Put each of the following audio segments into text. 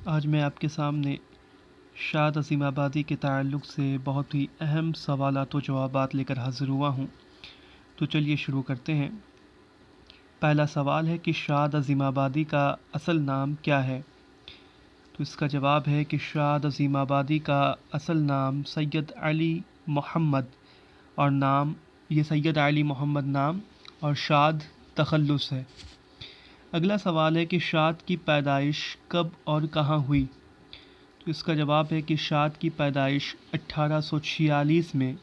آج میں آپ کے سامنے شاد عظیم آبادی کے تعلق سے بہت ہی اہم سوالات و جوابات لے کر حاضر ہوا ہوں۔ تو چلیے شروع کرتے ہیں۔ پہلا سوال ہے کہ شاد عظیم آبادی کا اصل نام کیا ہے؟ تو اس کا جواب ہے کہ شاد عظیم آبادی کا اصل نام سید علی محمد اور یہ سید علی محمد نام اور شاد تخلص ہے۔ اگلا سوال ہے کہ شاد کی پیدائش کب اور کہاں ہوئی؟ تو اس کا جواب ہے کہ شاد کی پیدائش 1846 میں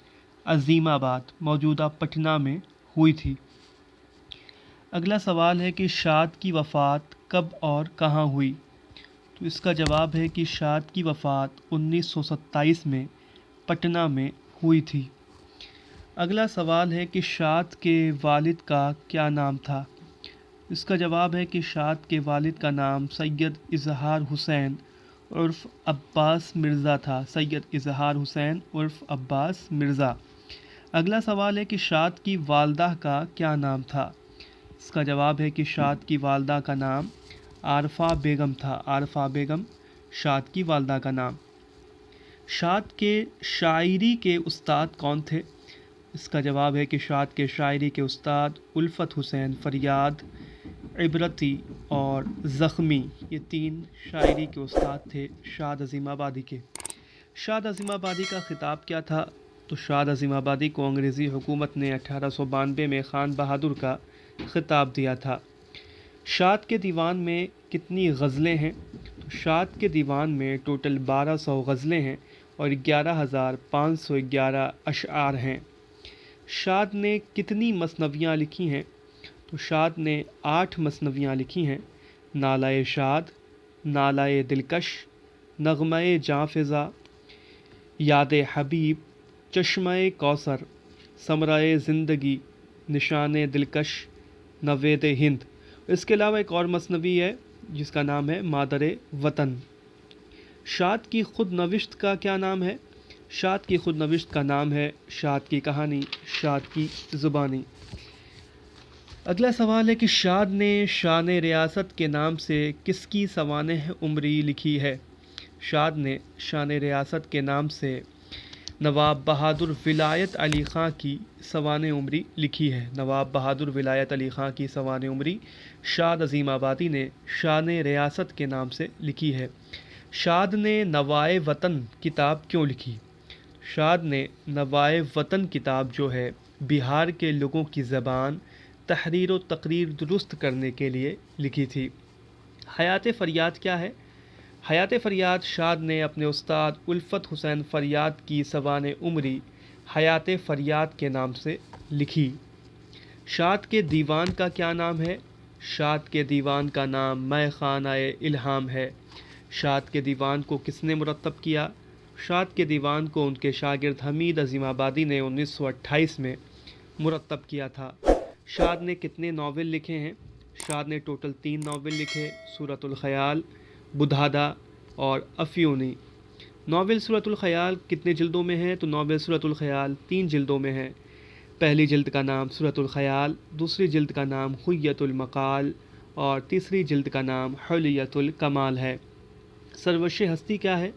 عظیم آباد موجودہ پٹنہ میں ہوئی تھی۔ اگلا سوال ہے کہ شاد کی وفات کب اور کہاں ہوئی؟ تو اس کا جواب ہے کہ شاد کی وفات 1927 میں پٹنہ میں ہوئی تھی۔ اگلا سوال ہے کہ شاد کے والد کا کیا نام تھا؟ اس کا جواب ہے کہ شاد کے والد کا نام سید اظہار حسین عرف عباس مرزا تھا۔ سید اظہار حسین عرف عباس مرزا۔ اگلا سوال ہے کہ شاد کی والدہ کا کیا نام تھا؟ اس کا جواب ہے کہ شاد کی والدہ کا نام عارفہ بیگم تھا۔ عارفہ بیگم شاد کی والدہ کا نام۔ شاد کے شاعری کے استاد کون تھے؟ اس کا جواب ہے کہ شاد کے شاعری کے استاد الفت حسین فریاد، عبرتی اور زخمی، یہ تین شاعری کے استاد تھے شاد عظیم آبادی کے۔ شاد عظیم آبادی کا خطاب کیا تھا؟ تو شاد عظیم آبادی کو انگریزی حکومت نے 1892 میں خان بہادر کا خطاب دیا تھا۔ شاد کے دیوان میں کتنی غزلیں ہیں؟ تو شاد کے دیوان میں ٹوٹل 1200 غزلیں ہیں اور 11,511 اشعار ہیں۔ شاد نے کتنی مثنویاں لکھی ہیں؟ تو شاد نے 8 مثنویاں لکھی ہیں: نالۂ شاد، نالۂ دلکش، نغمہ جاں فزا، یاد حبیب، چشمہ کوثر، ثمرۂ زندگی، نشان دلکش، نوید ہند۔ اس کے علاوہ ایک اور مثنوی ہے جس کا نام ہے مادر وطن۔ شاد کی خود نوشت کا کیا نام ہے؟ شاد کی خود نوشت کا نام ہے شاد کی کہانی، شاد کی زبانی۔ اگلا سوال ہے کہ شاد نے شان ریاست کے نام سے کس کی سوانح عمری لکھی ہے؟ شاد نے شان ریاست کے نام سے نواب بہادر ولایت علی خاں کی سوانح عمری لکھی ہے۔ نواب بہادر ولایت علی خاں کی سوانح عمری شاد عظیم آبادی نے شان ریاست کے نام سے لکھی ہے۔ شاد نے نوائے وطن کتاب کیوں لکھی؟ شاد نے نوائے وطن کتاب جو ہے بہار کے لوگوں کی زبان، تحریر و تقریر درست کرنے کے لیے لکھی تھی۔ حیات فریاد کیا ہے؟ حیات فریاد شاد نے اپنے استاد الفت حسین فریاد کی سوانح عمری حیات فریاد کے نام سے لکھی۔ شاد کے دیوان کا کیا نام ہے؟ شاد کے دیوان کا نام مے خانہ الہام ہے۔ شاد کے دیوان کو کس نے مرتب کیا؟ شاد کے دیوان کو ان کے شاگرد حمید عظیم آبادی نے 1928 میں مرتب کیا تھا۔ شاد نے کتنے ناول لکھے ہیں؟ شاد نے ٹوٹل 3 ناول لکھے: سورۃ الخیال، بدھادا اور افیونی۔ ناول سورۃ الخیال کتنے جلدوں میں ہے؟ تو ناول سورۃ الخیال 3 جلدوں میں ہے۔ پہلی جلد کا نام سورۃ الخیال، دوسری جلد کا نام حیۃ المقال اور تیسری جلد کا نام حلیۃ الکمال ہے۔ سرورش ہستی کیا ہے؟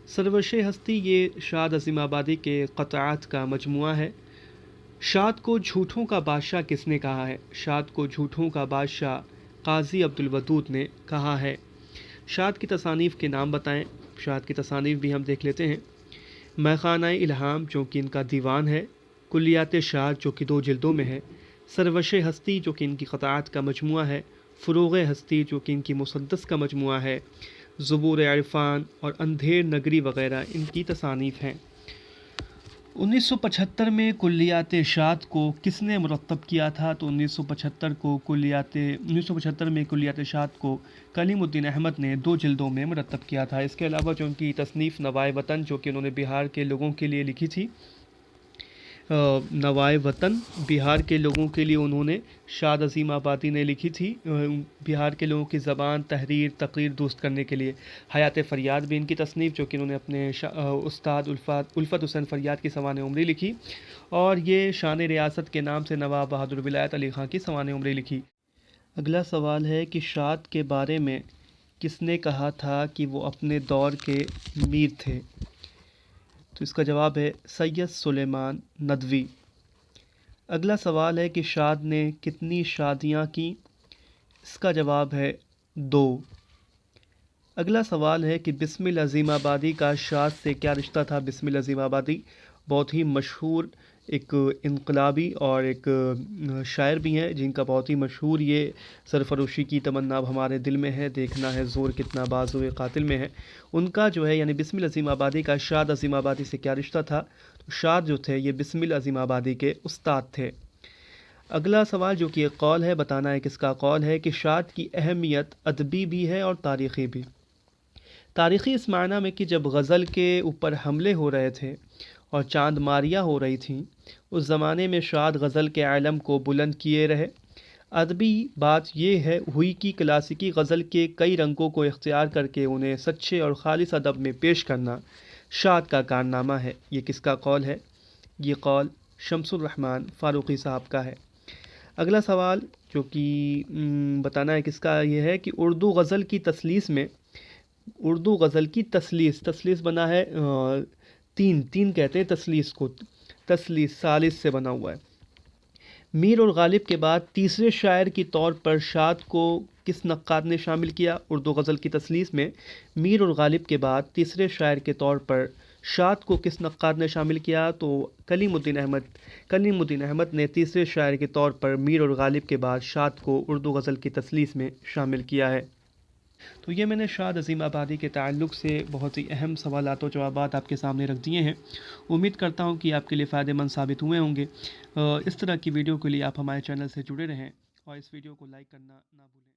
سرورش ہستی یہ شاد عظیم آبادی کے قطعات کا مجموعہ ہے۔ شاد کو جھوٹوں کا بادشاہ کس نے کہا ہے؟ شاد کو جھوٹوں کا بادشاہ قاضی عبدالودود نے کہا ہے۔ شاد کی تصانیف کے نام بتائیں۔ شاد کی تصانیف بھی ہم دیکھ لیتے ہیں: مے خانہ الہام جو کہ ان کا دیوان ہے، کلیات شاد جو کہ 2 جلدوں میں ہے، سرورش ہستی جو کہ ان کی قطعات کا مجموعہ ہے، فروغ ہستی جو کہ ان کی مسدس کا مجموعہ ہے، زبور عرفان اور اندھیر نگری وغیرہ ان کی تصانیف ہیں۔ 1975 میں کلیات شاد کو کس نے مرتب کیا تھا؟ تو 1975 میں کلیات شاد کو کلیم الدین احمد نے 2 جلدوں میں مرتب کیا تھا۔ اس کے علاوہ جو ان کی تصنیف نوائے وطن جو کہ انہوں نے بہار کے لوگوں کے لیے لکھی تھی، نوائے وطن بہار کے لوگوں کے لیے انہوں نے شاد عظیم آبادی نے لکھی تھی، بہار کے لوگوں کی زبان، تحریر، تقریر درست کرنے کے لیے۔ حیات فریاد بھی ان کی تصنیف جو کہ انہوں نے اپنے استاد الفت حسین فریاد کی سوانح عمری لکھی، اور یہ شان ریاست کے نام سے نواب بہادر ولایت علی خاں کی سوانح عمری لکھی۔ اگلا سوال ہے کہ شاد کے بارے میں کس نے کہا تھا کہ وہ اپنے دور کے میر تھے؟ تو اس کا جواب ہے سید سلیمان ندوی۔ اگلا سوال ہے کہ شاد نے کتنی شادیاں کی؟ اس کا جواب ہے 2۔ اگلا سوال ہے کہ بسم العظیم آبادی کا شاد سے کیا رشتہ تھا؟ بسم العظیم آبادی بہت ہی مشہور ایک انقلابی اور ایک شاعر بھی ہیں، جن کا بہت ہی مشہور یہ سرفروشی کی تمنا اب ہمارے دل میں ہے، دیکھنا ہے زور کتنا بازوئے قاتل میں ہے۔ ان کا جو ہے یعنی بسم العظیم آبادی کا شاد عظیم آبادی سے کیا رشتہ تھا؟ تو شاد جو تھے یہ بسم العظیم آبادی کے استاد تھے۔ اگلا سوال جو کہ ایک قول ہے، بتانا ہے کس کا قول ہے کہ شاد کی اہمیت ادبی بھی ہے اور تاریخی بھی۔ تاریخی اس معنی میں کہ جب غزل کے اوپر حملے ہو رہے تھے اور چاند ماریاں ہو رہی تھیں، اس زمانے میں شاد غزل کے علم کو بلند کیے رہے۔ ادبی بات یہ ہے ہوئی کہ کلاسیکی غزل کے کئی رنگوں کو اختیار کر کے انہیں سچے اور خالص ادب میں پیش کرنا شاد کا کارنامہ ہے۔ یہ کس کا قول ہے؟ یہ قول شمس الرحمن فاروقی صاحب کا ہے۔ اگلا سوال جو کہ بتانا ہے کس کا، یہ ہے کہ اردو غزل کی تثلیث میں، اردو غزل کی تثلیث بنا ہے تین کہتے ہیں تثلیث کو، تثلیث ثالث سے بنا ہوا ہے۔ میر اور غالب کے بعد تیسرے شاعر کی طور پر شاد کو کس نقاد نے شامل کیا؟ اردو غزل کی تثلیث میں میر اور غالب کے بعد تیسرے شاعر کے طور پر شاد کو کس نقاد نے شامل کیا؟ تو کلیم الدین احمد نے تیسرے شاعر کے طور پر میر اور غالب کے بعد شاد کو اردو غزل کی تثلیث میں شامل کیا ہے۔ تو یہ میں نے شاد عظیم آبادی کے تعلق سے بہت ہی اہم سوالات و جوابات آپ کے سامنے رکھ دیے ہیں۔ امید کرتا ہوں کہ آپ کے لیے فائدہ مند ثابت ہوئے ہوں گے۔ اس طرح کی ویڈیو کے لیے آپ ہمارے چینل سے جڑے رہیں اور اس ویڈیو کو لائک کرنا نہ بھولیں۔